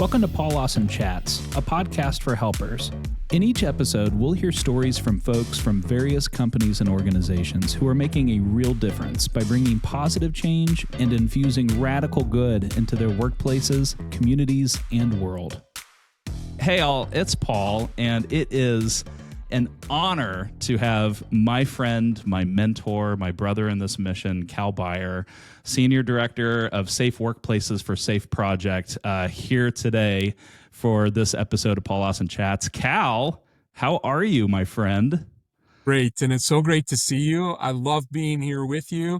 Welcome to Paul Lawson Chats, a podcast for helpers. In each episode, we'll hear stories from folks from various companies and organizations who are making a real difference by bringing positive change and infusing radical good into their workplaces, communities, and world. Hey all, it's Paul, and it is an honor to have my friend, my mentor, my brother in this mission, Cal Beyer, Senior Director of Safe Workplaces for Safe Project, here today for this episode of Paul Lawson Chats. Cal, how are you, my friend? Great, and it's so great to see you. I love being here with you,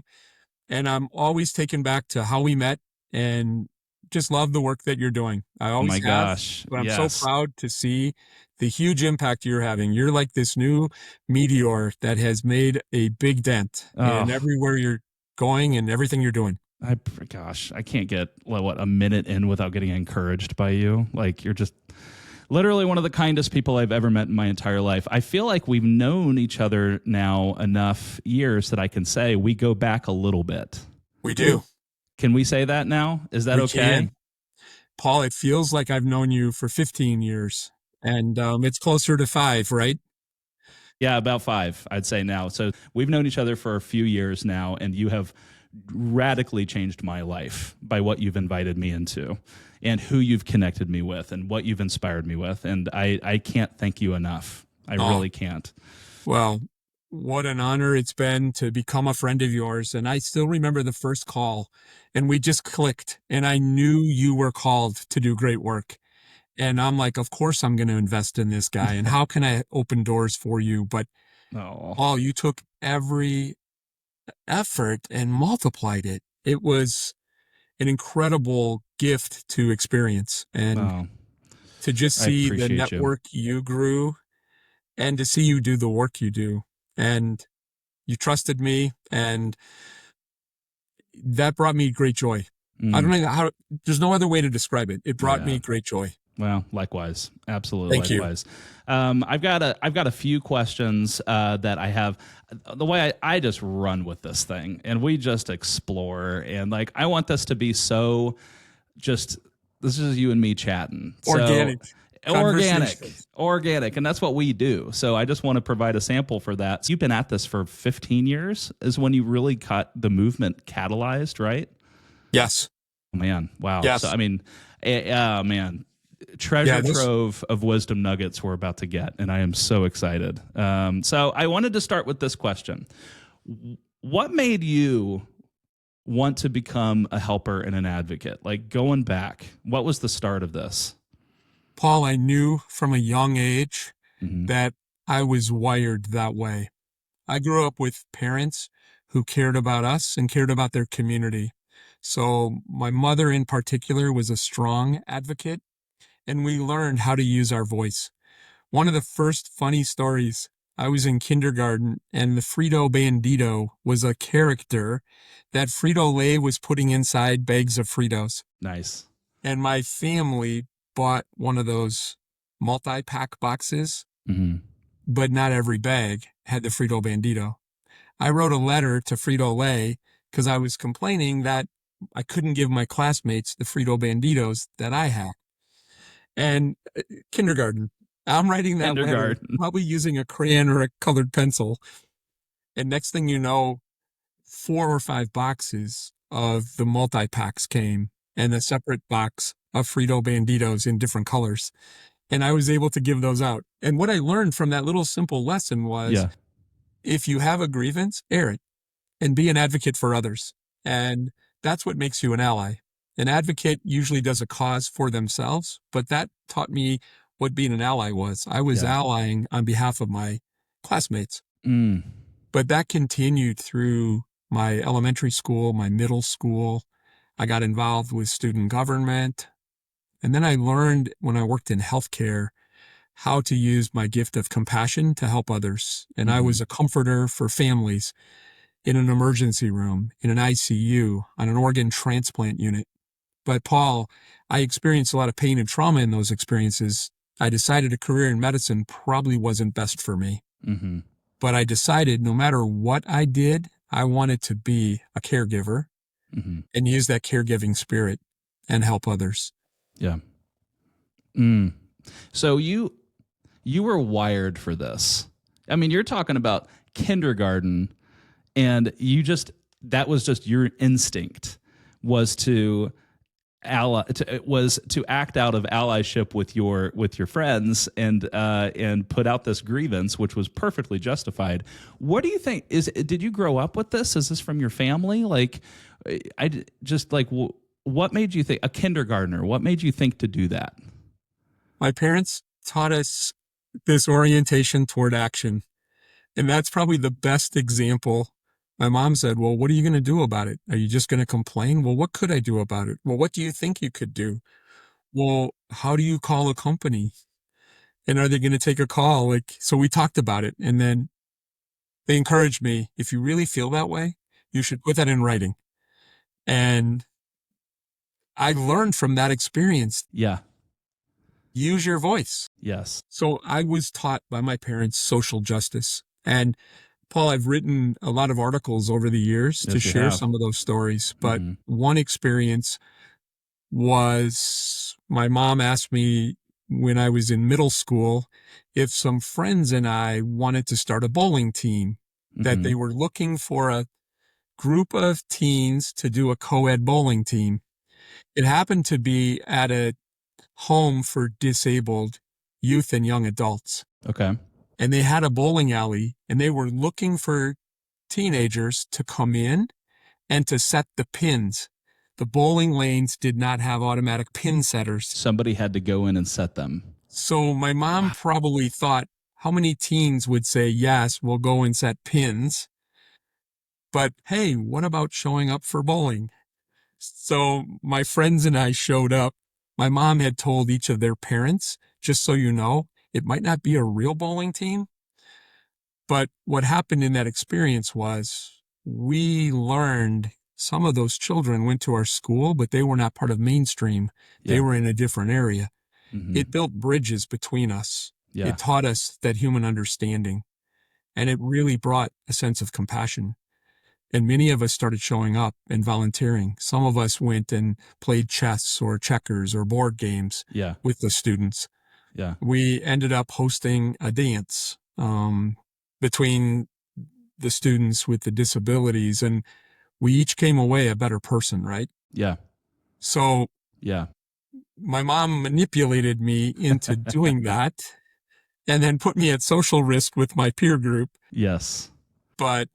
and I'm always taken back to how we met and just love the work that you're doing. I always have, Gosh, but I'm yes. so proud to see the huge impact you're having. You're like this new meteor that has made a big dent in everywhere you're going and everything you're doing. I can't get, a minute in without getting encouraged by you. Like, you're just literally one of the kindest people I've ever met in my entire life. I feel like we've known each other now enough years that I can say we go back a little bit. We do. Can we say that now? Is that okay? Can. Paul, it feels like I've known you for 15 years, and it's closer to 5, right? Yeah, about 5, I'd say now. So we've known each other for a few years now, and you have radically changed my life by what you've invited me into and who you've connected me with and what you've inspired me with. And I can't thank you enough. I really can't. Well, what an honor it's been to become a friend of yours. And I still remember the first call, and we just clicked, and I knew you were called to do great work. And I'm like, of course I'm going to invest in this guy. And how can I open doors for you? But Paul, you took every effort and multiplied it. It was an incredible gift to experience, and to just see the network you grew and to see you do the work you do. And you trusted me, and that brought me great joy. I don't know how, there's no other way to describe it. It brought me great joy. Well, likewise. Absolutely. Thank likewise. I've got a few questions that I have. The way I just run with this thing, and we just explore, and I want this to be so this is you and me chatting. Organic. And that's what we do. So I just want to provide a sample for that. So you've been at this for 15 years is when you really got the movement catalyzed, right? Yes. Oh, man. Wow. Yes. So, I mean, man, trove of wisdom nuggets we're about to get, and I am so excited. So I wanted to start with this question. What made you want to become a helper and an advocate? Going back, what was the start of this? Paul, I knew from a young age that I was wired that way. I grew up with parents who cared about us and cared about their community. So my mother in particular was a strong advocate, and we learned how to use our voice. One of the first funny stories, I was in kindergarten, and the Frito Bandito was a character that Frito-Lay was putting inside bags of Fritos. Nice. And my family bought one of those multi-pack boxes, but not every bag had the Frito Bandito. I wrote a letter to Frito-Lay because I was complaining that I couldn't give my classmates the Frito Banditos that I had. And kindergarten, I'm writing that letter, probably using a crayon or a colored pencil. And next thing you know, 4 or 5 boxes of the multi-packs came, and a separate box of Frito Banditos in different colors. And I was able to give those out. And what I learned from that little simple lesson was, if you have a grievance, air it and be an advocate for others. And that's what makes you an ally. An advocate usually does a cause for themselves, but that taught me what being an ally was. I was allying on behalf of my classmates. But that continued through my elementary school, my middle school. I got involved with student government. And then I learned when I worked in healthcare how to use my gift of compassion to help others. And I was a comforter for families in an emergency room, in an ICU, on an organ transplant unit. But Paul, I experienced a lot of pain and trauma in those experiences. I decided a career in medicine probably wasn't best for me. But I decided no matter what I did, I wanted to be a caregiver and use that caregiving spirit and help others. Yeah. Mm. So you were wired for this. I mean, you're talking about kindergarten, and that was just your instinct was to was to act out of allyship with your friends and put out this grievance, which was perfectly justified. What do you think? Did you grow up with this? Is this from your family? Like, I just like what made you think a kindergartner? What made you think to do that? My parents taught us this orientation toward action. And that's probably the best example. My mom said, well, what are you going to do about it? Are you just going to complain? Well, what could I do about it? Well, what do you think you could do? Well, how do you call a company? And are they going to take a call? Like, so we talked about it. And then they encouraged me, if you really feel that way, you should put that in writing. And I learned from that experience, Yeah. use your voice. Yes. So I was taught by my parents social justice. And Paul, I've written a lot of articles over the years to Yes, you share have. some of those stories. But Mm-hmm. one experience was my mom asked me when I was in middle school if some friends and I wanted to start a bowling team, that Mm-hmm. they were looking for a group of teens to do a co-ed bowling team. It happened to be at a home for disabled youth and young adults. Okay. And they had a bowling alley and they were looking for teenagers to come in and to set the pins. The bowling lanes did not have automatic pin setters. Somebody had to go in and set them. So my mom probably thought, how many teens would say, yes, we'll go and set pins? But hey, what about showing up for bowling? So my friends and I showed up. My mom had told each of their parents, just so you know, it might not be a real bowling team. But what happened in that experience was we learned some of those children went to our school, but they were not part of mainstream. Yeah. They were in a different area. Mm-hmm. It built bridges between us. Yeah. It taught us that human understanding, and it really brought a sense of compassion. And many of us started showing up and volunteering. Some of us went and played chess or checkers or board games Yeah. with the students. Yeah. We ended up hosting a dance between the students with the disabilities, and we each came away a better person, right? Yeah. So Yeah. my mom manipulated me into doing that and then put me at social risk with my peer group. Yes. But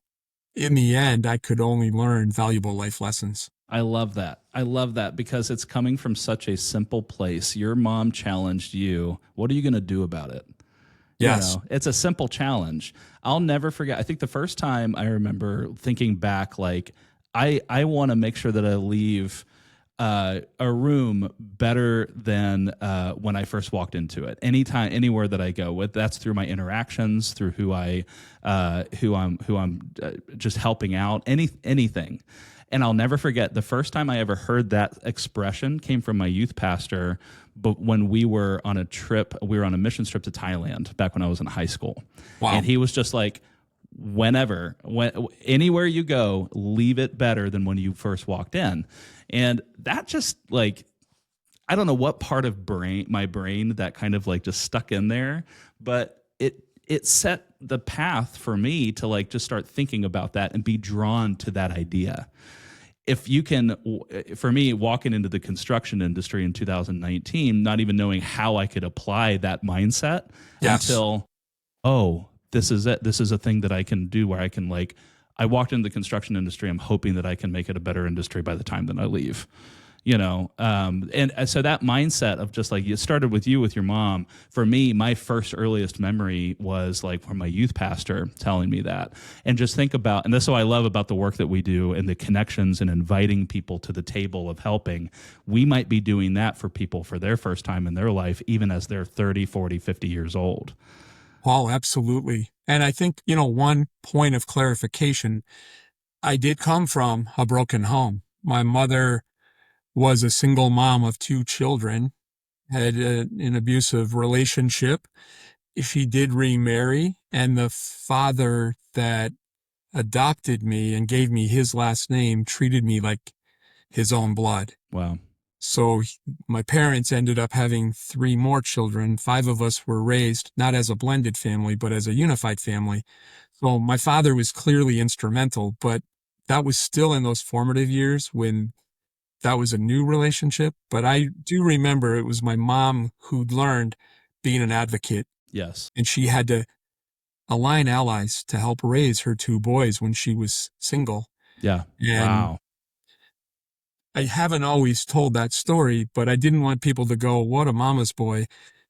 in the end, I could only learn valuable life lessons. I love that. I love that because it's coming from such a simple place. Your mom challenged you. What are you going to do about it? Yes. You know, it's a simple challenge. I'll never forget. I think the first time I remember thinking back, like, I want to make sure that I leave a room better than when I first walked into it. Anytime, anywhere that I go, that's through my interactions, through who I'm just helping out, anything. And I'll never forget the first time I ever heard that expression came from my youth pastor. But when we were on a mission trip to Thailand back when I was in high school. Wow. And he was just like, anywhere you go, leave it better than when you first walked in. And that just like, I don't know what part of my brain that kind of like just stuck in there, but it set the path for me to like just start thinking about that and be drawn to that idea. If you can, for me, walking into the construction industry in 2019, not even knowing how I could apply that mindset until, this is it. This is a thing that I can do where I can I walked into the construction industry. I'm hoping that I can make it a better industry by the time that I leave. And so that mindset of just like, it started with you, with your mom. For me, my first earliest memory was like from my youth pastor telling me that. And just think about, and that's what I love about the work that we do and the connections and inviting people to the table of helping. We might be doing that for people for their first time in their life, even as they're 30, 40, 50 years old. Paul, absolutely. And I think, one point of clarification, I did come from a broken home. My mother was a single mom of 2 children, had an abusive relationship. She did remarry, and the father that adopted me and gave me his last name treated me like his own blood. Wow. So my parents ended up having 3 more children. 5 of us were raised not as a blended family, but as a unified family. So my father was clearly instrumental, but that was still in those formative years when that was a new relationship. But I do remember it was my mom who learned being an advocate, Yes. and she had to align allies to help raise her 2 boys when she was single. Yeah. And Wow. I haven't always told that story, but I didn't want people to go, what a mama's boy.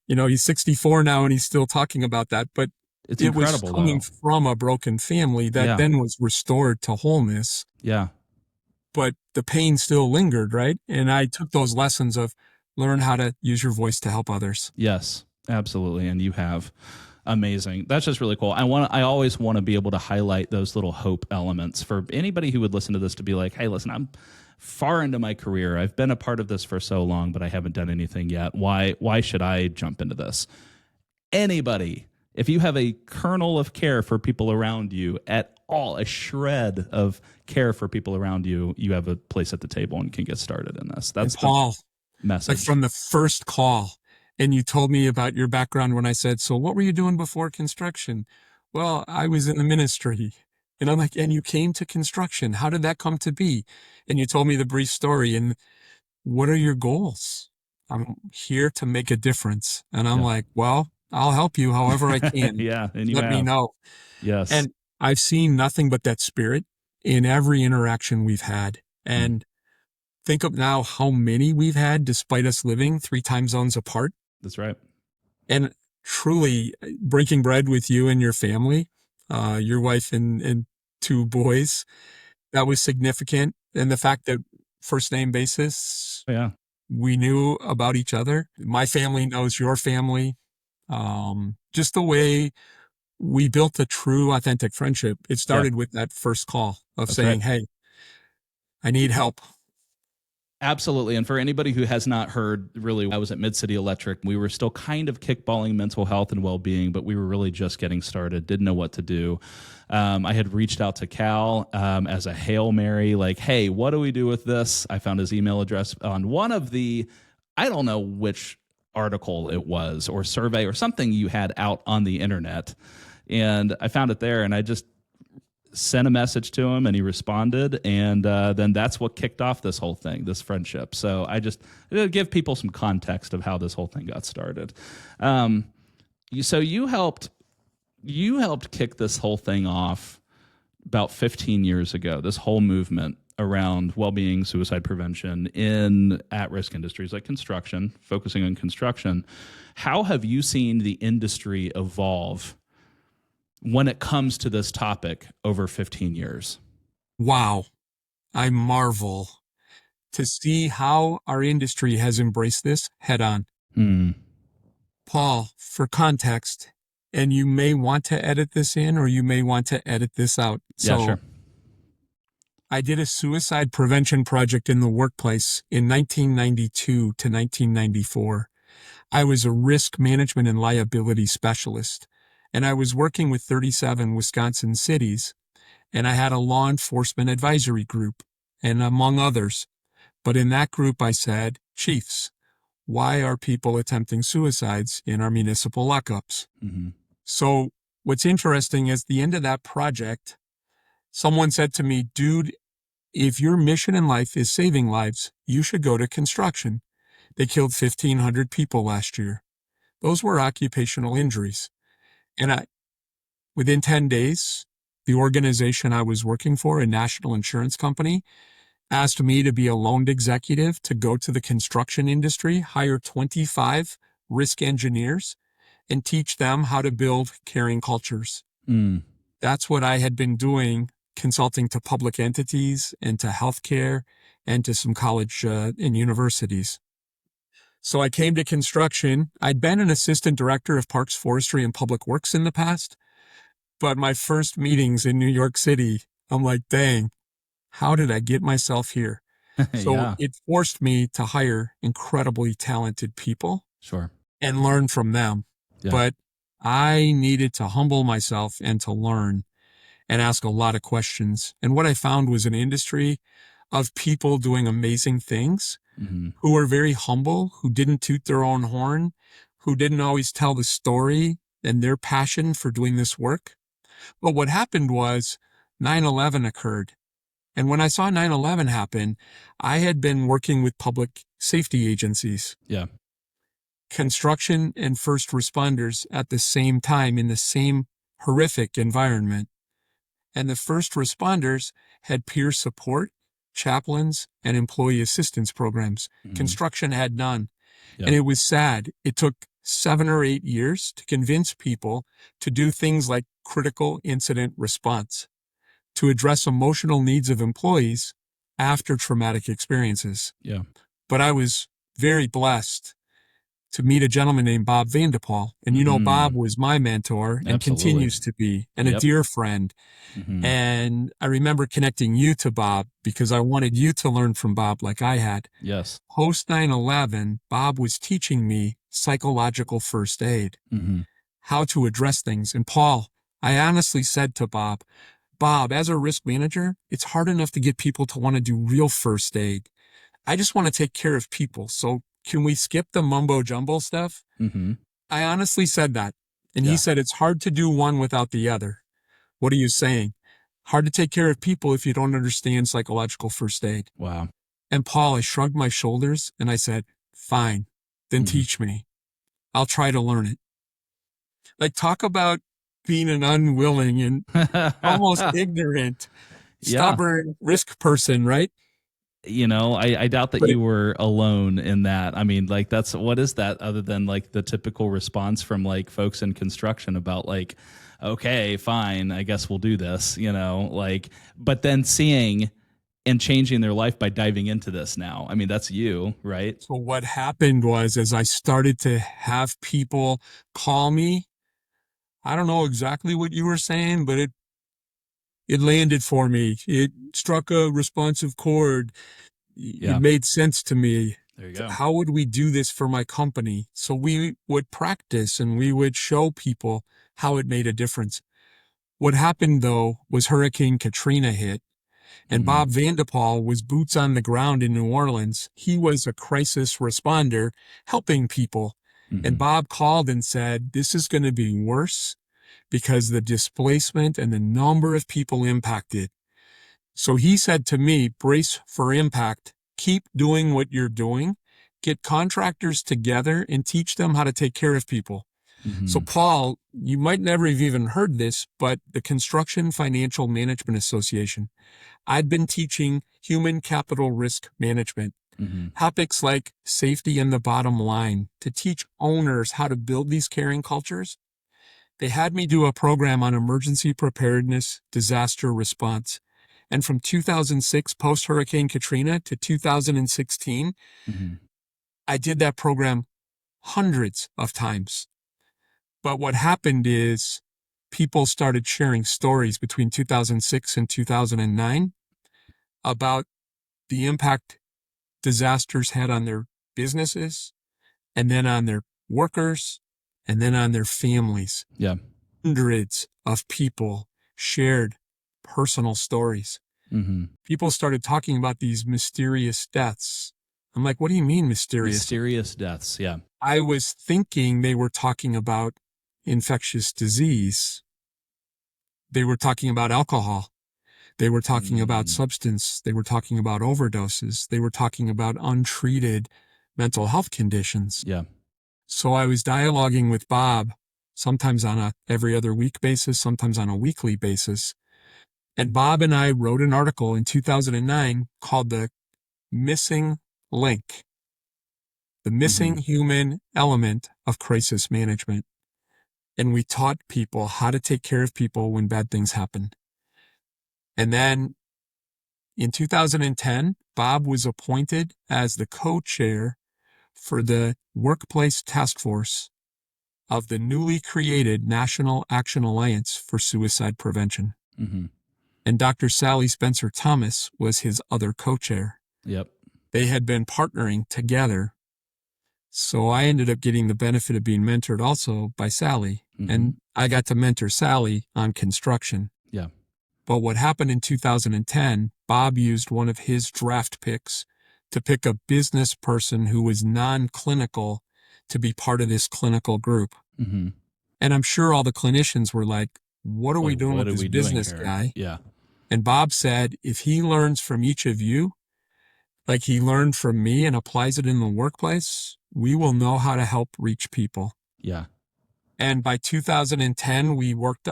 He's 64 now and he's still talking about that. But It's it was incredible coming though. from a broken family that Yeah. then was restored to wholeness, Yeah. but the pain still lingered, right? And I took those lessons of learn how to use your voice to help others. Yes, absolutely. And you have. Amazing. That's just really cool. I always want to be able to highlight those little hope elements for anybody who would listen to this to be like, hey, listen, I'm far into my career. I've been a part of this for so long, but I haven't done anything yet. Why should I jump into this? Anybody, if you have a kernel of care for people around you at all, a shred of care for people around you, you have a place at the table and can get started in this. That's And Paul, the message. like from the first call, and you told me about your background when I said, so what were you doing before construction? Well, I was in the ministry. And I'm like, and you came to construction. How did that come to be? And you told me the brief story. And what are your goals? I'm here to make a difference. And I'm like, well, I'll help you however I can. Yeah, and you Let me have. know. Yes. And I've seen nothing but that spirit in every interaction we've had. And think of now how many we've had despite us living 3 time zones apart. That's right. And truly breaking bread with you and your family, your wife and 2 boys, that was significant. And the fact that first name basis, Yeah. we knew about each other. My family knows your family. Just the way we built a true, authentic friendship. It started with that first call of That's saying, right. hey, I need help. Absolutely. And for anybody who has not heard, really, I was at Mid City Electric. We were still kind of kickballing mental health and well-being, but we were really just getting started, didn't know what to do. I had reached out to Cal as a Hail Mary, like, hey, what do we do with this? I found his email address on one of the, I don't know which article it was or survey or something you had out on the internet. And I found it there, and I just sent a message to him and he responded, and then that's what kicked off this whole thing, this friendship. So I just give people some context of how this whole thing got started. So you helped kick this whole thing off about 15 years ago, this whole movement around well-being, suicide prevention in at-risk industries like construction, focusing on construction. How have you seen the industry evolve when it comes to this topic over 15 years? Wow. I marvel to see how our industry has embraced this head on. Paul, for context, and you may want to edit this in or you may want to edit this out. Yeah, sure. I did a suicide prevention project in the workplace in 1992 to 1994. I was a risk management and liability specialist, and I was working with 37 Wisconsin cities, and I had a law enforcement advisory group, and among others. But in that group, I said, Chiefs, why are people attempting suicides in our municipal lockups? Mm-hmm. So what's interesting is the end of that project, someone said to me, dude, if your mission in life is saving lives, you should go to construction. They killed 1,500 people last year. Those were occupational injuries. And within 10 days, the organization I was working for, a national insurance company, asked me to be a loaned executive to go to the construction industry, hire 25 risk engineers, and teach them how to build caring cultures. That's what I had been doing, consulting to public entities and to healthcare and to some college and universities. So I came to construction. I'd been an assistant director of parks, forestry, and public works in the past, but my first meetings in New York City, I'm like, dang, how did I get myself here? So it forced me to hire incredibly talented people. Sure. And learn from them. Yeah. But I needed to humble myself and to learn and ask a lot of questions. And what I found was an industry of people doing amazing things, who were very humble, who didn't toot their own horn, who didn't always tell the story and their passion for doing this work. But what happened was 9/11 occurred. And when I saw 9/11 happen, I had been working with public safety agencies. Yeah. Construction and first responders at the same time in the same horrific environment. And the first responders had peer support, chaplains, and employee assistance programs. Construction had none. Yep. And it was sad. It took 7 or 8 years to convince people to do things like critical incident response, to address emotional needs of employees after traumatic experiences. Yeah. But I was very blessed to meet a gentleman named Bob Vanderpool. And you know, Bob was my mentor and continues to be, and a dear friend. And I remember connecting you to Bob because I wanted you to learn from Bob like I had. Yes. Post 9/11, Bob was teaching me psychological first aid, how to address things. And Paul, I honestly said to Bob, as a risk manager, it's hard enough to get people to want to do real first aid. I just want to take care of people. So can we skip the mumbo jumbo stuff? I honestly said that. And he said, it's hard to do one without the other. What are you saying? Hard to take care of people if you don't understand psychological first aid. Wow. And Paul, I shrugged my shoulders and I said, fine, then teach me. I'll try to learn it. Like, talk about being an unwilling and almost ignorant, stubborn risk person, right? You know, I doubt that you were alone in that. I mean, like, what is that other than like the typical response from like folks in construction about like, okay, fine, I guess we'll do this, you know, like, but then seeing and changing their life by diving into this now. I mean, that's you, right? So what happened was, as I started to have people call me, I don't know exactly what you were saying, but it landed for me. It struck a responsive chord. It made sense to me. There you go. How would we do this for my company? So we would practice and we would show people how it made a difference. What happened, though, was Hurricane Katrina hit, and Bob Vanderpool was boots on the ground in New Orleans. He was a crisis responder helping people. And Bob called and said, this is going to be worse because the displacement and the number of people impacted. So he said to me, brace for impact, keep doing what you're doing, get contractors together and teach them how to take care of people. So Paul, you might never have even heard this, but the Construction Financial Management Association, I'd been teaching human capital risk management, topics like safety and the bottom line, to teach owners how to build these caring cultures. They had me do a program on emergency preparedness, disaster response. And from 2006, post-Hurricane Katrina, to 2016, I did that program hundreds of times. But what happened is people started sharing stories between 2006 and 2009 about the impact disasters had on their businesses, and then on their workers, and then on their families. Yeah. Hundreds of people shared personal stories. People started talking about these mysterious deaths. I'm like, what do you mean mysterious? Mysterious deaths, yeah. I was thinking they were talking about infectious disease. They were talking about alcohol. They were talking about substance. They were talking about overdoses. They were talking about untreated mental health conditions. Yeah. So I was dialoguing with Bob, sometimes on a every other week basis, sometimes on a weekly basis. And Bob and I wrote an article in 2009 called The Missing Link, the missing human element of crisis management. And we taught people how to take care of people when bad things happen. And then in 2010, Bob was appointed as the co-chair for the Workplace Task Force of the newly created National Action Alliance for Suicide Prevention. And Dr. Sally Spencer Thomas was his other co-chair. Yep. They had been partnering together. So I ended up getting the benefit of being mentored also by Sally. And I got to mentor Sally on construction. Yeah. But what happened in 2010, Bob used one of his draft picks to pick a business person who was non-clinical to be part of this clinical group. Mm-hmm. And I'm sure all the clinicians were like, what are we doing with this business guy? Yeah. And Bob said, if he learns from each of you, like he learned from me and applies it in the workplace, we will know how to help reach people. Yeah. And by 2010, we worked,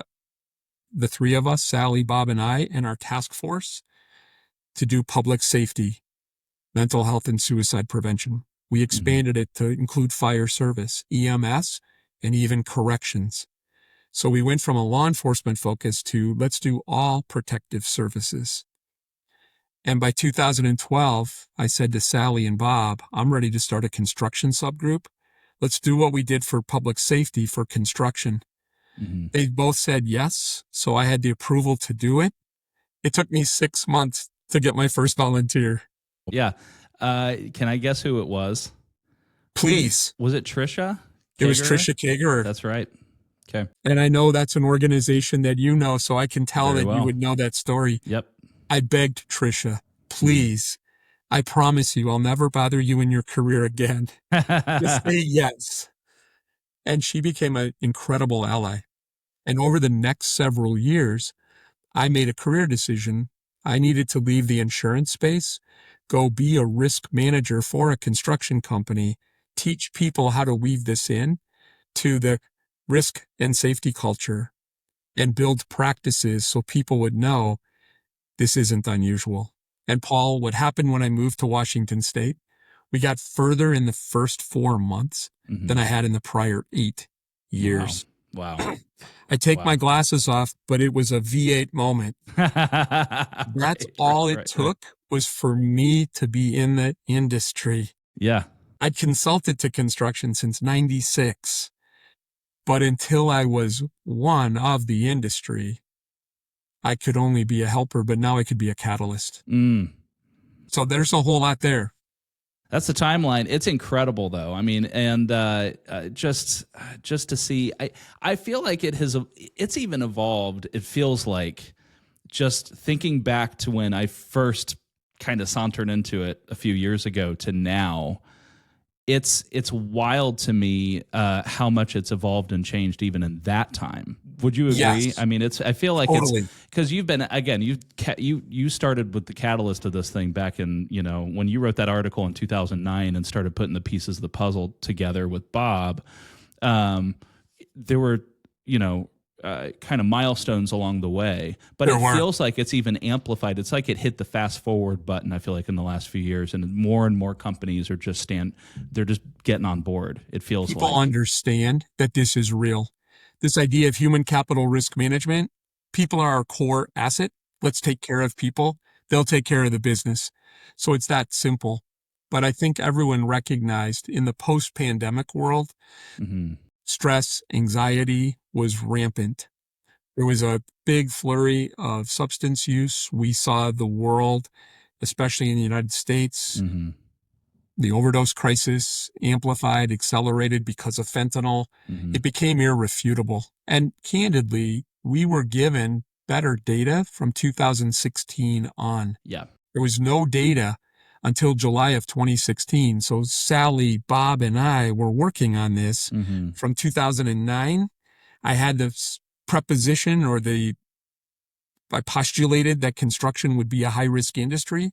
the three of us, Sally, Bob, and I, and our task force to do public safety, mental health, and suicide prevention. We expanded it to include fire service, EMS, and even corrections. So we went from a law enforcement focus to let's do all protective services. And by 2012, I said to Sally and Bob, I'm ready to start a construction subgroup. Let's do what we did for public safety for construction. Mm-hmm. They both said yes, so I had the approval to do it. It took me 6 months to get my first volunteer. Yeah. Can I guess who it was? Please. Was it Trisha? It was Trisha Kagerer. That's right. Okay. And I know that's an organization that you know, so I can tell that you would know that story. Yep. I begged Trisha, please, I promise you I'll never bother you in your career again. Just say yes. And she became an incredible ally. And over the next several years, I made a career decision. I needed to leave the insurance space, go be a risk manager for a construction company, teach people how to weave this in to the risk and safety culture, and build practices so people would know this isn't unusual. And Paul, what happened when I moved to Washington State, we got further in the first 4 months than I had in the prior 8 years. Wow. I take my glasses off, but it was a V8 moment. That's all it took was for me to be in the industry. Yeah. I'd consulted to construction since 96, but until I was one of the industry, I could only be a helper, but now I could be a catalyst. So there's a whole lot there. That's the timeline. It's incredible, though. I mean, and just to see, I feel like it's even evolved. It feels like, just thinking back to when I first kind of sauntered into it a few years ago to now, it's wild to me how much it's evolved and changed even in that time. Would you agree? Yes. I mean, I feel like totally. It's because you've been, again, you started with the catalyst of this thing back in, when you wrote that article in 2009 and started putting the pieces of the puzzle together with Bob. There were, kind of milestones along the way, but it feels like it's even amplified. It's like it hit the fast forward button, I feel like, in the last few years, and more companies are they're just getting on board. It feels like people understand that this is real. This idea of human capital risk management, people are our core asset. Let's take care of people. They'll take care of the business. So it's that simple. But I think everyone recognized in the post-pandemic world, stress, anxiety was rampant. There was a big flurry of substance use. We saw the world, especially in the United States, the overdose crisis amplified, accelerated because of fentanyl. It became irrefutable. And candidly, we were given better data from 2016 on. Yeah. There was no data until July of 2016. So Sally, Bob, and I were working on this from 2009. I had the preposition I postulated that construction would be a high-risk industry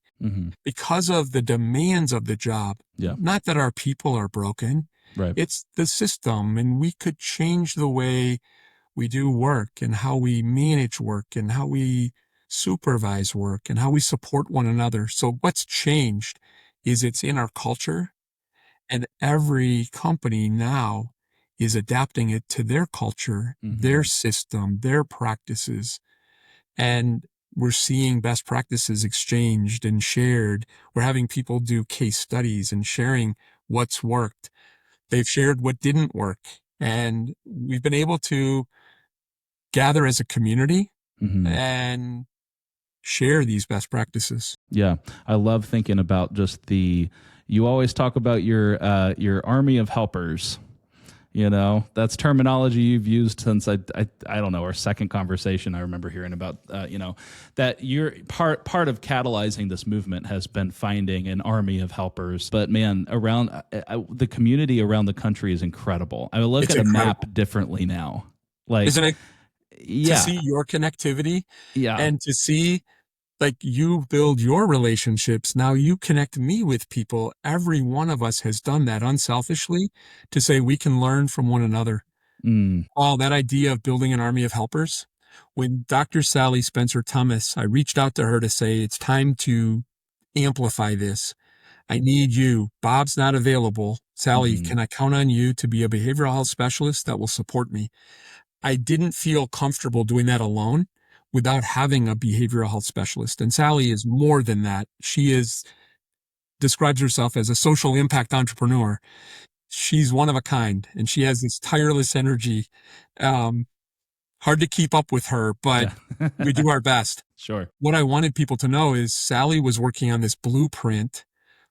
because of the demands of the job. Yeah. Not that our people are broken. Right. It's the system, and we could change the way we do work and how we manage work and how we supervise work and how we support one another. So what's changed is it's in our culture, and every company now is adapting it to their culture, their system, their practices. And we're seeing best practices exchanged and shared. We're having people do case studies and sharing what's worked. They've shared what didn't work. And we've been able to gather as a community and share these best practices. Yeah. I love thinking about just you always talk about your army of helpers. That's terminology you've used since I don't know, our second conversation. I remember hearing about, that you're part of catalyzing this movement has been finding an army of helpers. But man, around the community around the country is incredible. I look It's at incredible. a map differently now. Like, isn't it? Yeah. To see your connectivity, Yeah. and to see like you build your relationships. Now you connect me with people. Every one of us has done that unselfishly to say we can learn from one another. All that idea of building an army of helpers. When Dr. Sally Spencer Thomas, I reached out to her to say, it's time to amplify this. I need you. Bob's not available. Sally, can I count on you to be a behavioral health specialist that will support me? I didn't feel comfortable doing that alone without having a behavioral health specialist. And Sally is more than that. She describes herself as a social impact entrepreneur. She's one of a kind, and she has this tireless energy. Hard to keep up with her, but we do our best. Sure. What I wanted people to know is Sally was working on this blueprint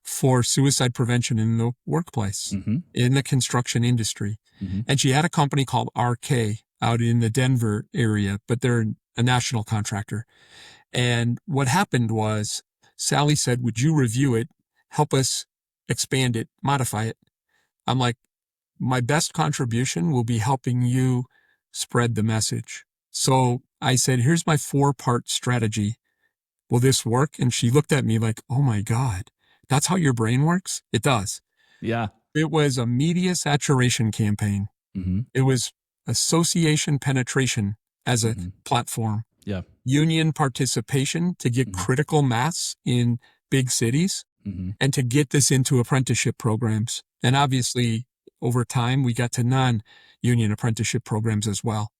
for suicide prevention in the workplace, in the construction industry. And she had a company called RK out in the Denver area, but they're a national contractor. And what happened was Sally said, would you review it, help us expand it, modify it? I'm like, my best contribution will be helping you spread the message. So I said, here's my 4-part strategy. Will this work? And she looked at me like, oh my God, that's how your brain works? It does. Yeah. It was a media saturation campaign. It was association penetration as a platform. Yeah. Union participation to get critical mass in big cities and to get this into apprenticeship programs. And obviously, over time, we got to non-union apprenticeship programs as well.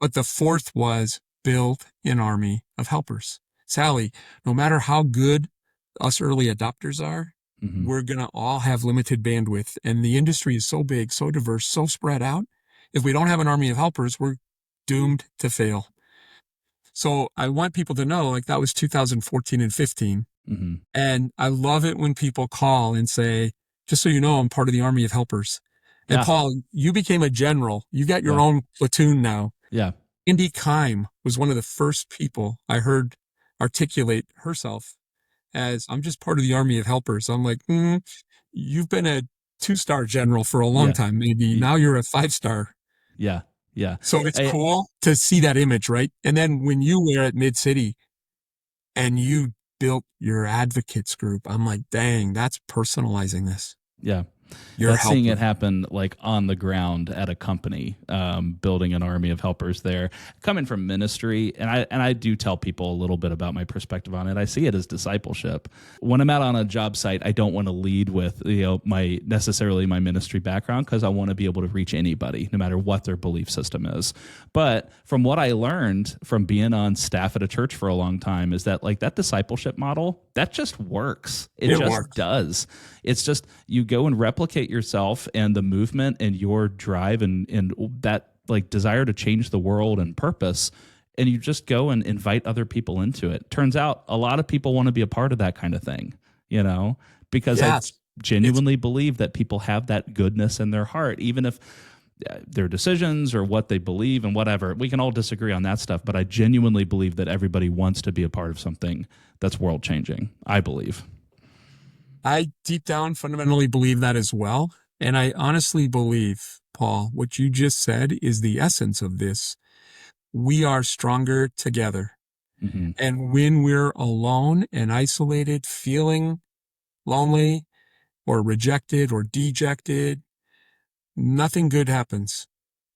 But the 4th was build an army of helpers. Sally, no matter how good us early adopters are, we're going to all have limited bandwidth. And the industry is so big, so diverse, so spread out. If we don't have an army of helpers, we're doomed to fail. So I want people to know, like, that was 2014 and 15. And I love it when people call and say, just so you know, I'm part of the army of helpers. And Paul, you became a general. You got your own platoon now. Yeah. Indy Kime was one of the first people I heard articulate herself as, I'm just part of the army of helpers. I'm like, you've been a 2-star general for a long time. Maybe now you're a 5-star. Yeah. Yeah. So it's cool to see that image, right? And then when you were at Mid-City and you built your advocates group, I'm like, dang, that's personalizing this. Yeah. You're That's seeing it happen like on the ground at a company, building an army of helpers there. Coming from ministry, and I do tell people a little bit about my perspective on it. I see it as discipleship. When I'm out on a job site, I don't want to lead with my ministry background, because I want to be able to reach anybody, no matter what their belief system is. But from what I learned from being on staff at a church for a long time is that like that discipleship model, that just works. It just works. Does. It's just you go and replicate yourself and the movement and your drive and that like desire to change the world and purpose, and you just go and invite other people into it. Turns out a lot of people want to be a part of that kind of thing, because I genuinely believe that people have that goodness in their heart, even if their decisions or what they believe and whatever, we can all disagree on that stuff, but I genuinely believe that everybody wants to be a part of something that's world changing. I believe. I deep down fundamentally believe that as well. And I honestly believe, Paul, what you just said is the essence of this. We are stronger together. And when we're alone and isolated, feeling lonely or rejected or dejected, nothing good happens.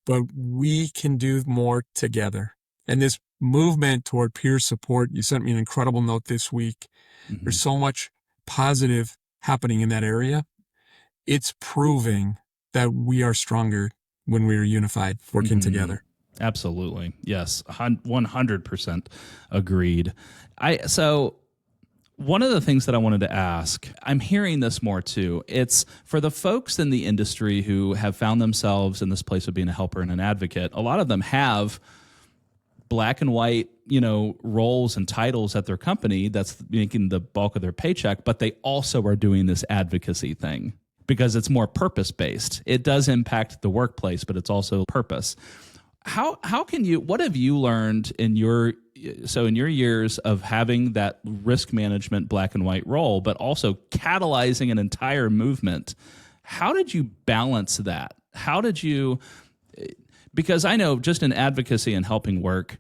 But we can do more together. And this movement toward peer support, you sent me an incredible note this week. There's so much positive happening in that area. It's proving that we are stronger when we are unified, working together. Absolutely. Yes. 100% agreed. So one of the things that I wanted to ask, I'm hearing this more too. It's for the folks in the industry who have found themselves in this place of being a helper and an advocate. A lot of them have black and white, roles and titles at their company that's making the bulk of their paycheck, but they also are doing this advocacy thing because it's more purpose-based. It does impact the workplace, but it's also purpose. How can you, what have you learned in your years of having that risk management black and white role, but also catalyzing an entire movement? How did you balance that? Because I know just in advocacy and helping work,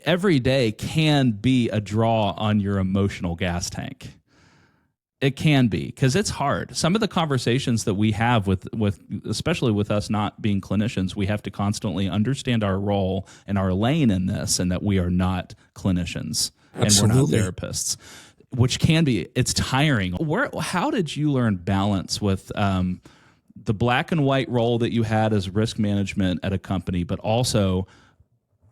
every day can be a draw on your emotional gas tank. It can be, because it's hard. Some of the conversations that we have with especially with us not being clinicians, we have to constantly understand our role and our lane in this, and that we are not clinicians. Absolutely. And we're not therapists, which can be, it's tiring. How did you learn balance with the black and white role that you had as risk management at a company, but also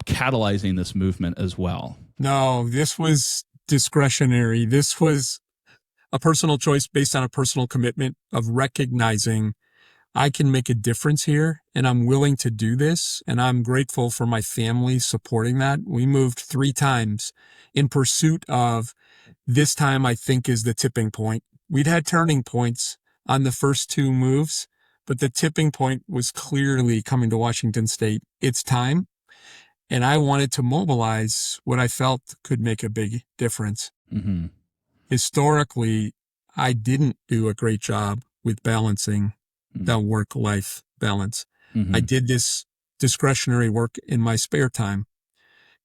catalyzing this movement as well? No, this was discretionary. This was a personal choice based on a personal commitment of recognizing I can make a difference here and I'm willing to do this. And I'm grateful for my family supporting that. We moved 3 times in pursuit of this time, I think, is the tipping point. We'd had turning points on the first 2 moves, but the tipping point was clearly coming to Washington State. It's time. And I wanted to mobilize what I felt could make a big difference. Mm-hmm. Historically, I didn't do a great job with balancing the work-life balance. Mm-hmm. I did this discretionary work in my spare time.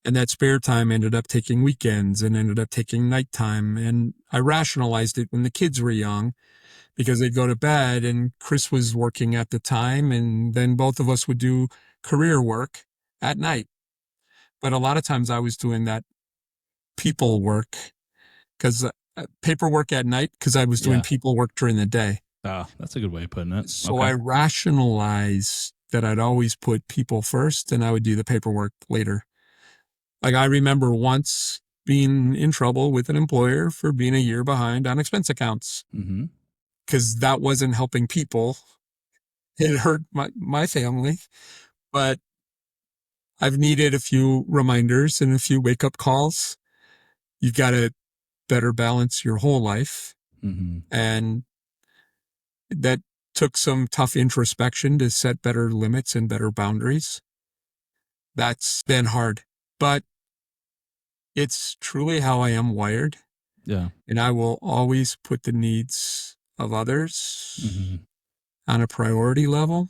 And that spare time ended up taking weekends and ended up taking nighttime. And I rationalized it when the kids were young because they'd go to bed and Chris was working at the time. And then both of us would do career work at night. But a lot of times I was doing that people work because paperwork at night because I was doing people work during the day. Oh, that's a good way of putting it. So I rationalized that I'd always put people first and I would do the paperwork later. Like I remember once being in trouble with an employer for being a year behind on expense accounts because that wasn't helping people. It hurt my family, but I've needed a few reminders and a few wake-up calls. You've got to better balance your whole life. Mm-hmm. And that took some tough introspection to set better limits and better boundaries. That's been hard, but it's truly how I am wired. Yeah. And I will always put the needs of others on a priority level.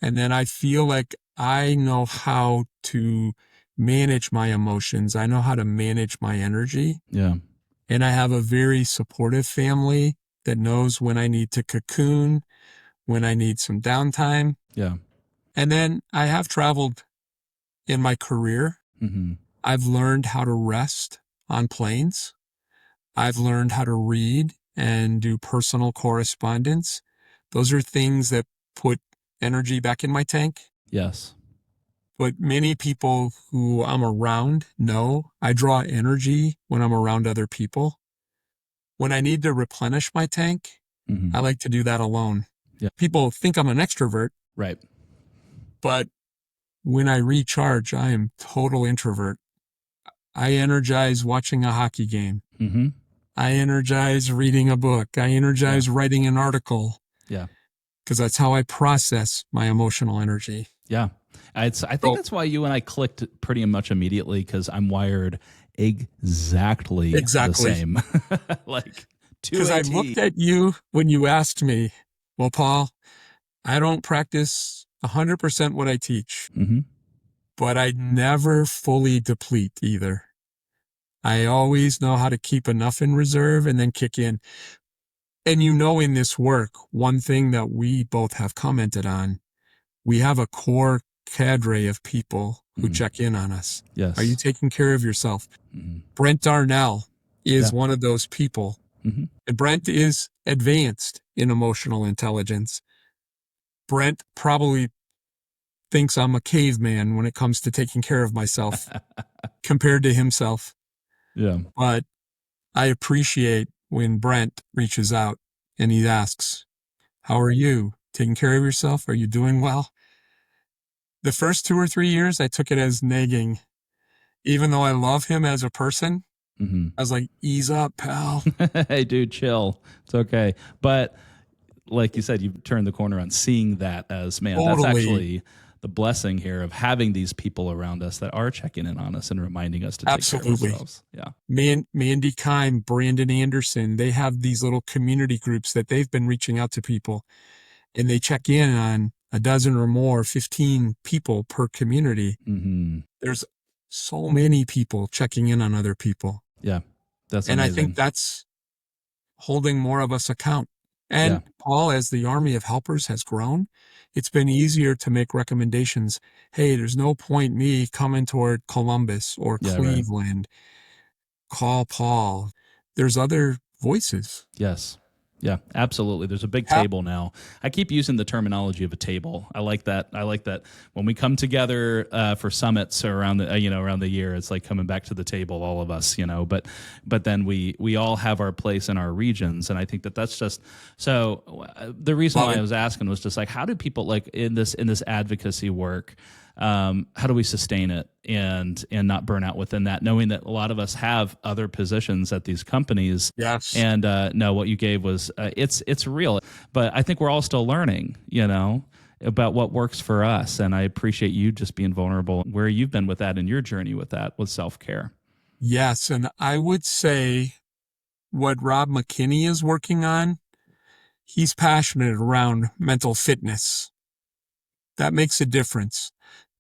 And then I feel like I know how to manage my emotions. I know how to manage my energy. Yeah. And I have a very supportive family that knows when I need to cocoon, when I need some downtime. Yeah. And then I have traveled in my career. Mm-hmm. I've learned how to rest on planes. I've learned how to read and do personal correspondence. Those are things that put energy back in my tank. Yes. But many people who I'm around know I draw energy when I'm around other people. When I need to replenish my tank, I like to do that alone. Yeah. People think I'm an extrovert. Right. But when I recharge, I am total introvert. I energize watching a hockey game. Mm-hmm. I energize reading a book. I energize writing an article. Yeah. Because that's how I process my emotional energy. Yeah. I think that's why you and I clicked pretty much immediately, because I'm wired exactly the same. Like, because I looked at you when you asked me, well, Paul, I don't practice 100% what I teach, but I never fully deplete either. I always know how to keep enough in reserve and then kick in. And in this work, one thing that we both have commented on, we have a core cadre of people who check in on us. Yes. Are you taking care of yourself? Brent Darnell is one of those people. And Brent is advanced in emotional intelligence. Brent probably thinks I'm a caveman when it comes to taking care of myself compared to himself. Yeah. But I appreciate when Brent reaches out and he asks, how are you? Taking care of yourself? Are you doing well? The first 2 or 3 years, I took it as nagging. Even though I love him as a person, I was like, ease up, pal. Hey, dude, chill. It's okay. But like you said, you've turned the corner on seeing that as, man, that's Totally. actually the blessing here of having these people around us that are checking in on us and reminding us to take care of ourselves. Yeah. Mandy Kime, Brandon Anderson, they have these little community groups that they've been reaching out to people, and they check in on a dozen or more, 15 people per community. Mm-hmm. There's so many people checking in on other people. Yeah. That's and amazing. I think that's holding more of us account. And Yeah. Paul, as the army of helpers has grown, it's been easier to make recommendations. Hey, there's no point me coming toward Columbus or Yeah, right. Cleveland. Call Paul. There's other voices. Yes. Yeah, absolutely. There's a big table now. I keep using the terminology of a table. I like that. I like that when we come together for summits around the around the year. It's like coming back to the table, all of us. But then we all have our place in our regions, and I think that's just so. The reason why I was asking was just like, how do people like in this advocacy work? How do we sustain it and not burn out within that, knowing that a lot of us have other positions at these companies? Yes. And no, what you gave was it's real, but I think we're all still learning, about what works for us. And I appreciate you just being vulnerable, where you've been with that in your journey with self-care. Yes, and I would say what Rob McKinney is working on, he's passionate around mental fitness. That makes a difference.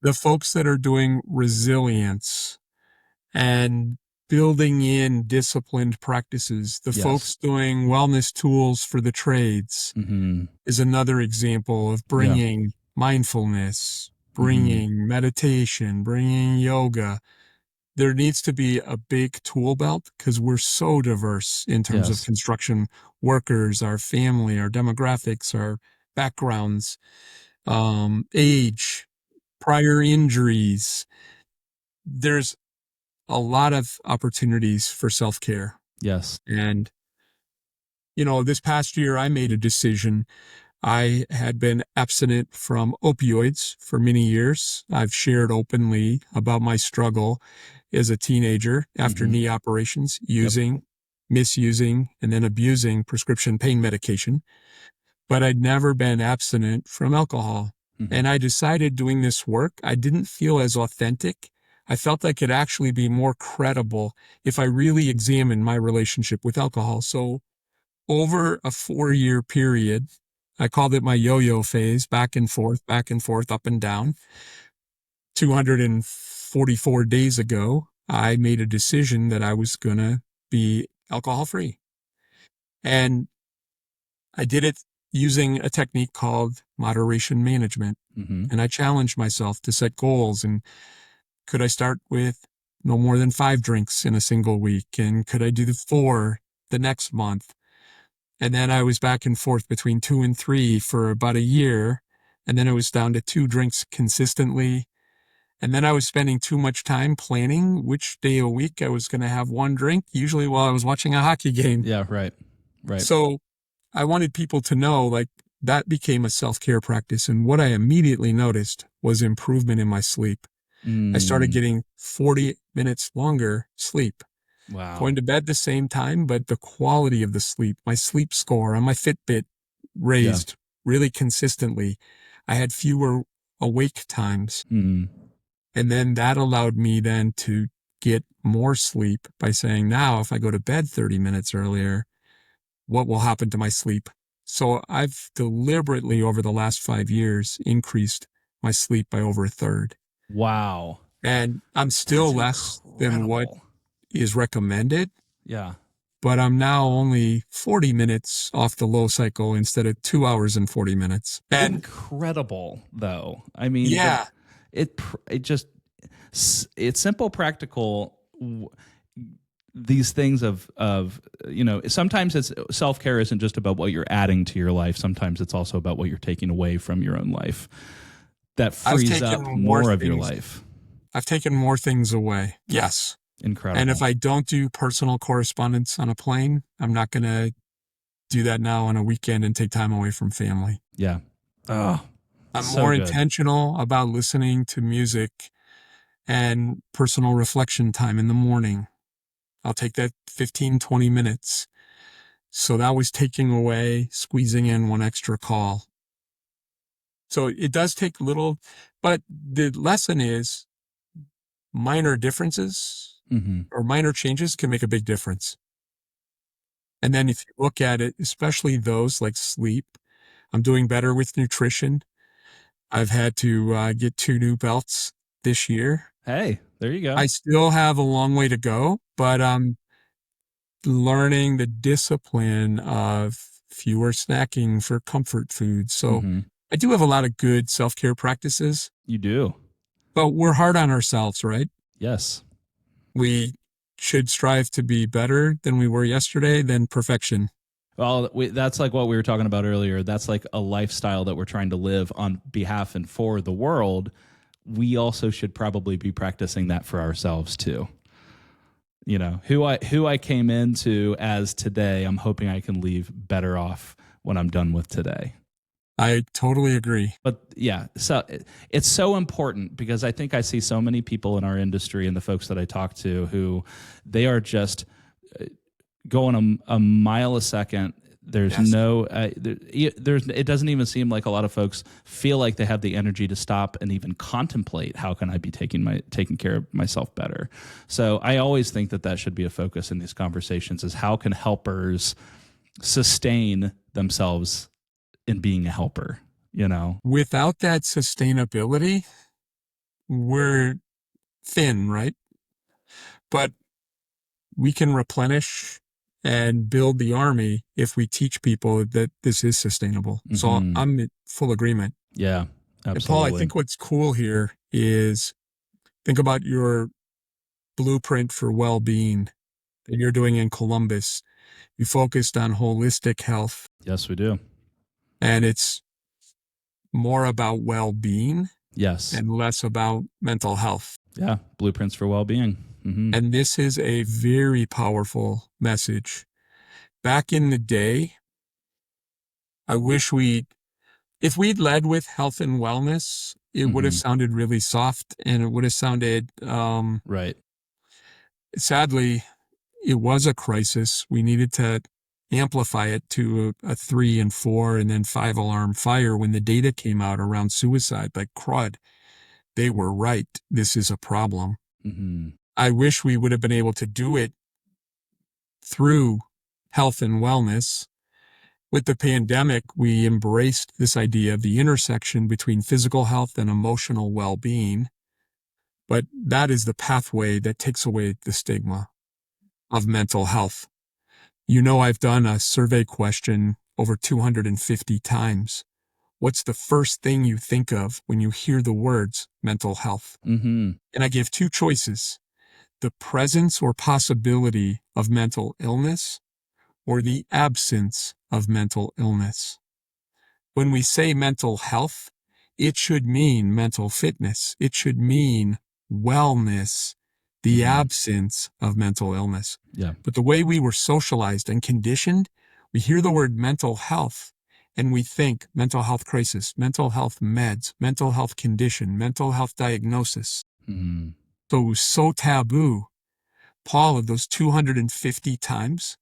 The folks that are doing resilience and building in disciplined practices, the folks doing wellness tools for the trades is another example of bringing mindfulness, bringing meditation, bringing yoga. There needs to be a big tool belt because we're so diverse in terms of construction workers, our family, our demographics, our backgrounds, age, prior injuries. There's a lot of opportunities for self-care. Yes. And, this past year I made a decision. I had been abstinent from opioids for many years. I've shared openly about my struggle as a teenager after knee operations, using, misusing, and then abusing prescription pain medication. But I'd never been abstinent from alcohol. And I decided doing this work, I didn't feel as authentic. I felt I could actually be more credible if I really examined my relationship with alcohol. So over a 4-year period, I called it my yo-yo phase, back and forth, up and down. 244 days ago, I made a decision that I was going to be alcohol-free. And I did it using a technique called moderation management. And I challenged myself to set goals. And could I start with no more than 5 drinks in a single week? And could I do the 4 the next month? And then I was back and forth between 2 and 3 for about a year. And then I was down to 2 drinks consistently. And then I was spending too much time planning which day a week I was going to have 1 drink, usually while I was watching a hockey game. Yeah, right. So I wanted people to know, like, that became a self-care practice. And what I immediately noticed was improvement in my sleep. I started getting 40 minutes longer sleep. Wow. Going to bed the same time, but the quality of the sleep, my sleep score on my Fitbit raised really consistently. I had fewer awake times. And then that allowed me then to get more sleep by saying, now, if I go to bed 30 minutes earlier, what will happen to my sleep? So I've deliberately, over the last 5 years, increased my sleep by over a third. Wow. And I'm still less than what is recommended. Yeah. But I'm now only 40 minutes off the low cycle instead of 2 hours and 40 minutes. And incredible, though. I mean, it's simple, practical. These things of sometimes it's self-care isn't just about what you're adding to your life. Sometimes it's also about what you're taking away from your own life. That frees up more of your life. I've taken more things away. Yes. Incredible. And if I don't do personal correspondence on a plane, I'm not going to do that now on a weekend and take time away from family. Yeah. Oh, I'm more intentional about listening to music and personal reflection time in the morning. I'll take that 15, 20 minutes. So that was taking away, squeezing in one extra call. So it does take little, but the lesson is minor differences or minor changes can make a big difference. And then if you look at it, especially those like sleep, I'm doing better with nutrition. I've had to get 2 new belts this year. Hey, there you go. I still have a long way to go, but I'm learning the discipline of fewer snacking for comfort foods. So I do have a lot of good self-care practices. You do. But we're hard on ourselves, right? Yes. We should strive to be better than we were yesterday than perfection. Well, that's like what we were talking about earlier. That's like a lifestyle that we're trying to live on behalf and for the world. We also should probably be practicing that for ourselves too. You know, who I came into as today, I'm hoping I can leave better off when I'm done with today. I totally agree. But yeah, so it's so important because I think I see so many people in our industry and the folks that I talk to who they are just going a mile a second. There's no, it doesn't even seem like a lot of folks feel like they have the energy to stop and even contemplate how can I be taking care of myself better. So I always think that should be a focus in these conversations is how can helpers sustain themselves in being a helper, you know? Without that sustainability, we're thin, right? But we can replenish and build the army if we teach people that this is sustainable. So I'm in full agreement. Yeah, absolutely. And Paul, I think what's cool here is think about your blueprint for well-being that you're doing in Columbus. You focused on holistic health. Yes, we do. And it's more about well-being. Yes. And less about mental health. Yeah, blueprints for well-being. And this is a very powerful message. Back in the day, I wish if we'd led with health and wellness, it would have sounded really soft and it would have sounded, right. Sadly, it was a crisis. We needed to amplify it to a 3 and 4 and then 5 alarm fire when the data came out around suicide. Like, crud, they were right. This is a problem. I wish we would have been able to do it through health and wellness. With the pandemic, we embraced this idea of the intersection between physical health and emotional well-being. But that is the pathway that takes away the stigma of mental health. You know, I've done a survey question over 250 times. What's the first thing you think of when you hear the words mental health? And I give 2 choices. The presence or possibility of mental illness or the absence of mental illness. When we say mental health, it should mean mental fitness. It should mean wellness, the absence of mental illness. Yeah. But the way we were socialized and conditioned, we hear the word mental health and we think mental health crisis, mental health meds, mental health condition, mental health diagnosis. So it was so taboo. Paul, of those 250 times,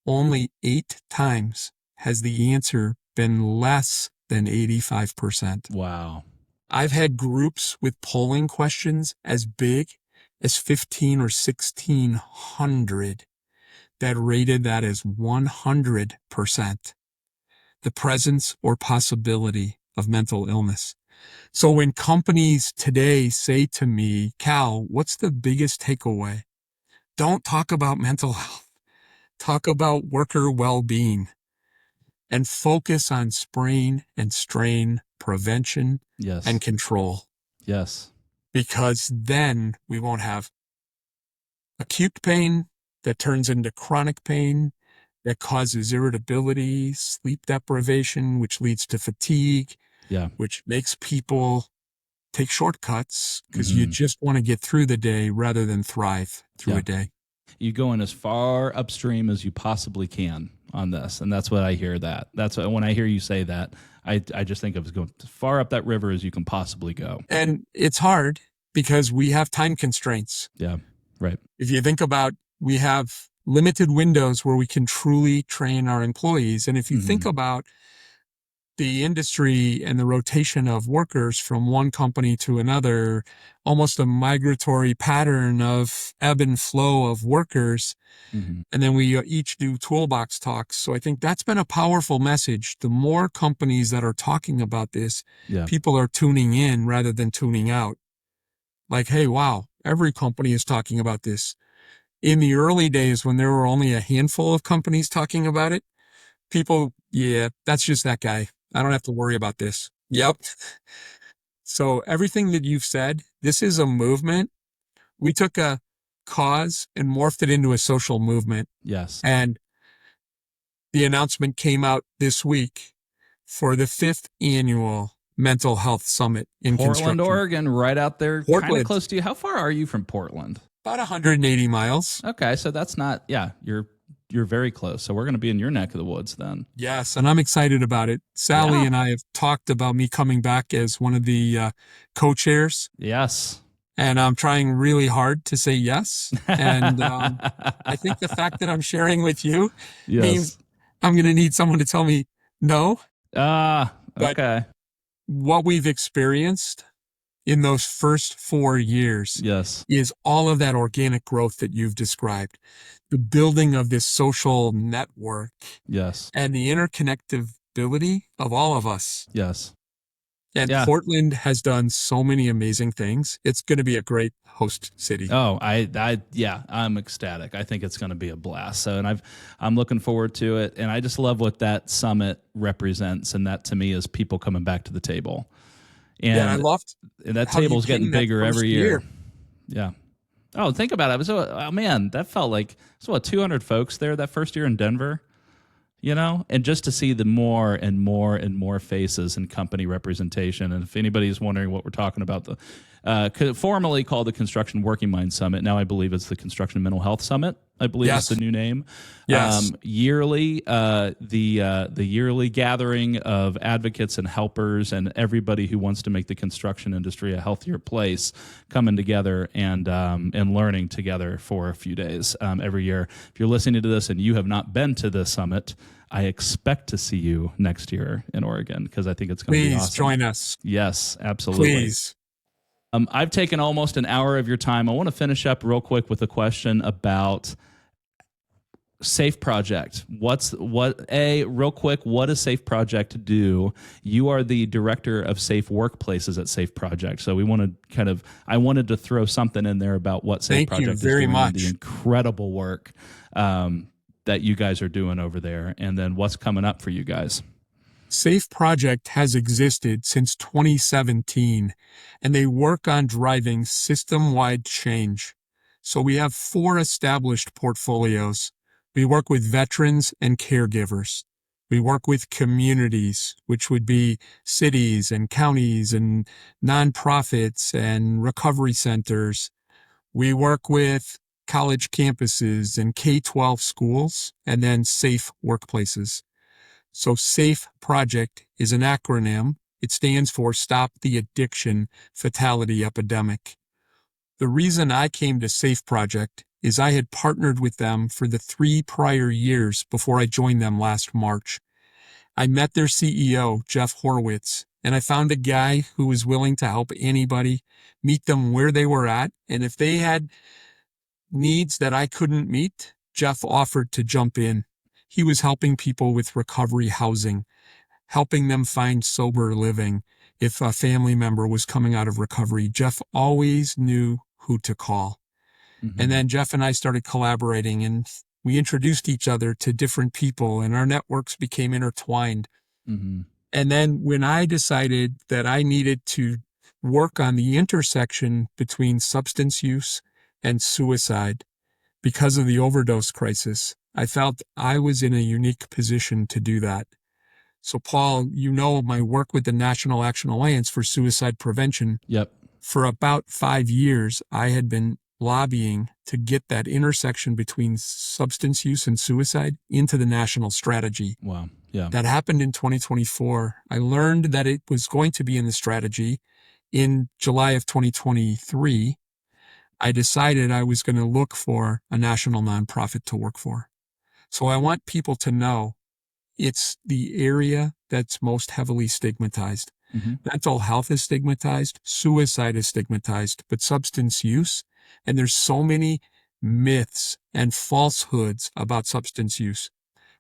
only 8 times has the answer been less than 85%. Wow. I've had groups with polling questions as big as 15 or 1,600 that rated that as 100%. The presence or possibility of mental illness. So when companies today say to me, Cal, what's the biggest takeaway? Don't talk about mental health. Talk about worker well-being and focus on sprain and strain prevention and control. Yes. Because then we won't have acute pain that turns into chronic pain that causes irritability, sleep deprivation, which leads to fatigue, which makes people take shortcuts because you just want to get through the day rather than thrive through a day. You go in as far upstream as you possibly can on this. And that's what I hear that. That's what, when I hear you say that, I just think of as going as far up that river as you can possibly go. And it's hard because we have time constraints. Yeah, right. If you think about, we have limited windows where we can truly train our employees. And if you think about the industry and the rotation of workers from one company to another, almost a migratory pattern of ebb and flow of workers. And then we each do toolbox talks. So I think that's been a powerful message. The more companies that are talking about this, people are tuning in rather than tuning out. Like, hey, wow, every company is talking about this. In the early days when there were only a handful of companies talking about it, people, yeah, that's just that guy. I don't have to worry about this. Yep. So everything that you've said, this is a movement. We took a cause and morphed it into a social movement. Yes. And the announcement came out this week for the 5th annual Mental Health Summit in Portland, Oregon, right out there, kind of close to you. How far are you from Portland? About 180 miles. Okay, so that's not, you're very close. So we're going to be in your neck of the woods then. Yes, and I'm excited about it. Sally and I have talked about me coming back as one of the co-chairs. Yes. And I'm trying really hard to say yes. And I think the fact that I'm sharing with you means I'm going to need someone to tell me no. Okay. But what we've experienced in those first 4 years is all of that organic growth that you've described. The building of this social network. Yes. And the interconnectability of all of us. Yes. And Portland has done so many amazing things. It's going to be a great host city. Oh, I'm ecstatic. I think it's going to be a blast. So, and I'm looking forward to it. And I just love what that summit represents. And that to me is people coming back to the table. And, I loved. And that table's getting bigger every year. Yeah. Oh, think about it. So, man, that felt like, 200 folks there that first year in Denver. You know, and just to see the more and more and more faces and company representation. And if anybody's wondering what we're talking about, the formerly called the Construction Working Mind Summit, now I believe it's the Construction Mental Health Summit. I believe it's the new name. Yes. Yearly, the yearly gathering of advocates and helpers and everybody who wants to make the construction industry a healthier place, coming together and learning together for a few days every year. If you're listening to this and you have not been to this summit, I expect to see you next year in Oregon because I think it's going to be awesome. Please join us. Yes, absolutely. Please. I've taken almost an hour of your time. I want to finish up real quick with a question about Safe Project. What does Safe Project do? You are the director of safe workplaces at Safe Project. So I wanted to throw something in there about what Safe Project is doing. And the incredible work that you guys are doing over there, and then what's coming up for you guys. Safe Project has existed since 2017, and they work on driving system-wide change. So we have 4 established portfolios. We work with veterans and caregivers. We work with communities, which would be cities and counties and nonprofits and recovery centers. We work with college campuses and K-12 schools, and then safe workplaces. So SAFE Project is an acronym. It stands for Stop the Addiction Fatality Epidemic. The reason I came to SAFE Project is I had partnered with them for the 3 prior years before I joined them last March. I met their CEO, Jeff Horowitz, and I found a guy who was willing to help anybody, meet them where they were at, and if they had needs that I couldn't meet, Jeff offered to jump in. He was helping people with recovery housing, helping them find sober living. If a family member was coming out of recovery, Jeff always knew who to call. Mm-hmm. And then Jeff and I started collaborating, and we introduced each other to different people, and our networks became intertwined. Mm-hmm. And then when I decided that I needed to work on the intersection between substance use and suicide because of the overdose crisis, I felt I was in a unique position to do that. So, Paul, you know my work with the National Action Alliance for Suicide Prevention. Yep. For about 5 years, I had been lobbying to get that intersection between substance use and suicide into the national strategy. Wow. Yeah. That happened in 2024. I learned that it was going to be in the strategy in July of 2023. I decided I was going to look for a national nonprofit to work for. So I want people to know it's the area that's most heavily stigmatized. Mm-hmm. Mental health is stigmatized, suicide is stigmatized, but substance use, and there's so many myths and falsehoods about substance use.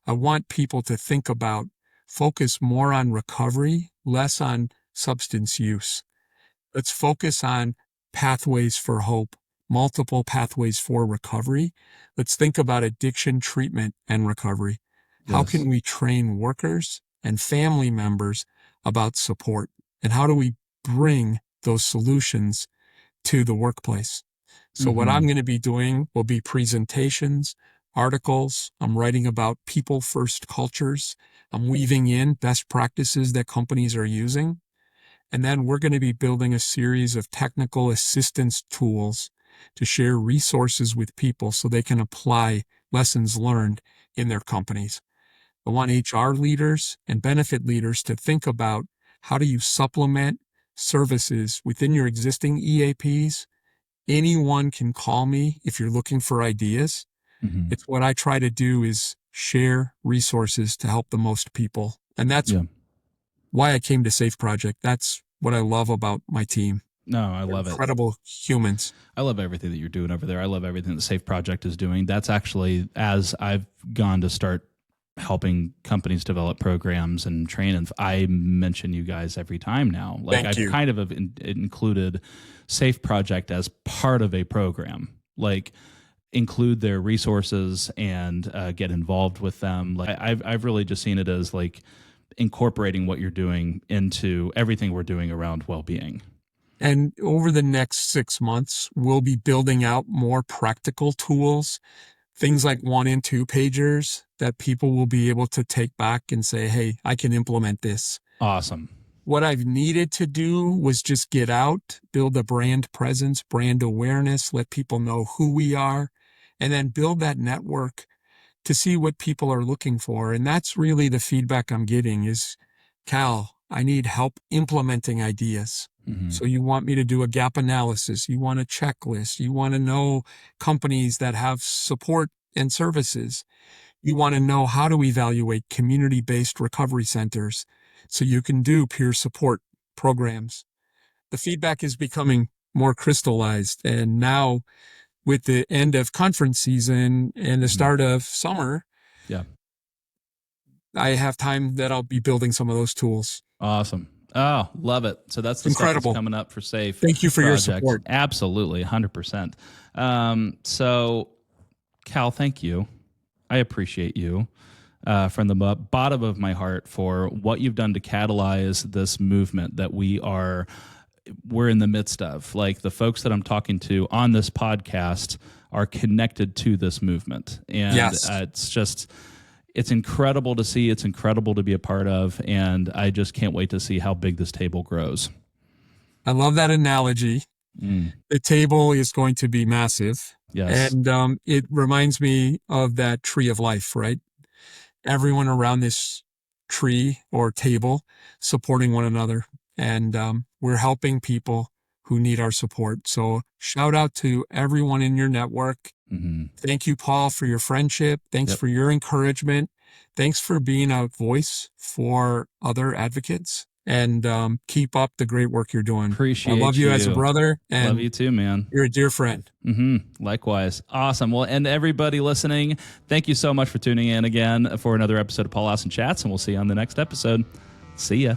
I want people to think about, focus more on recovery, less on substance use. Let's focus on pathways for hope, multiple pathways for recovery. Let's think about addiction treatment and recovery. Yes. How can we train workers and family members about support? And how do we bring those solutions to the workplace? So what I'm going to be doing will be presentations, articles. I'm writing about people first cultures. I'm weaving in best practices that companies are using. And then we're going to be building a series of technical assistance tools to share resources with people so they can apply lessons learned in their companies. I want HR leaders and benefit leaders to think about, how do you supplement services within your existing EAPs? Anyone can call me if you're looking for ideas. Mm-hmm. It's what I try to do, is share resources to help the most people. And that's why I came to Safe Project. That's what I love about my team. No, I love it. Incredible humans. I love everything that you're doing over there. I love everything that Safe Project is doing. That's actually, as I've gone to start helping companies develop programs and train, and I mention you guys every time now. Like, I've kind of included Safe Project as part of a program. Like, include their resources and get involved with them. Like, I've really just seen it as like incorporating what you're doing into everything we're doing around well-being. And over the next 6 months, we'll be building out more practical tools, things like 1 and 2 pagers that people will be able to take back and say, hey, I can implement this. Awesome. What I've needed to do was just get out, build a brand presence, brand awareness, let people know who we are, and then build that network to see what people are looking for. And that's really the feedback I'm getting is, Cal, I need help implementing ideas. Mm-hmm. So you want me to do a gap analysis. You want a checklist. You want to know companies that have support and services. You want to know how to evaluate community-based recovery centers so you can do peer support programs. The feedback is becoming more crystallized. And now with the end of conference season and the start of summer, I have time that I'll be building some of those tools. Awesome. Oh, love it. So that's the stuff that's coming up for Safe. Thank you for your support. Absolutely, 100%. So, Cal, thank you. I appreciate you from the bottom of my heart for what you've done to catalyze this movement that we're in the midst of. Like, the folks that I'm talking to on this podcast are connected to this movement. And it's incredible to see. It's incredible to be a part of. And I just can't wait to see how big this table grows. I love that analogy. The table is going to be massive. Yes. And it reminds me of that tree of life, right? Everyone around this tree or table supporting one another. And we're helping people who need our support. So shout out to everyone in your network. Mm-hmm. Thank you, Paul, for your friendship. Thanks for your encouragement. Thanks for being a voice for other advocates. And keep up the great work you're doing. Appreciate you. I love you as a brother. And love you too, man. You're a dear friend. Mm-hmm. Likewise. Awesome. Well, and everybody listening, thank you so much for tuning in again for another episode of Paul Lawson Chats, and we'll see you on the next episode. See ya.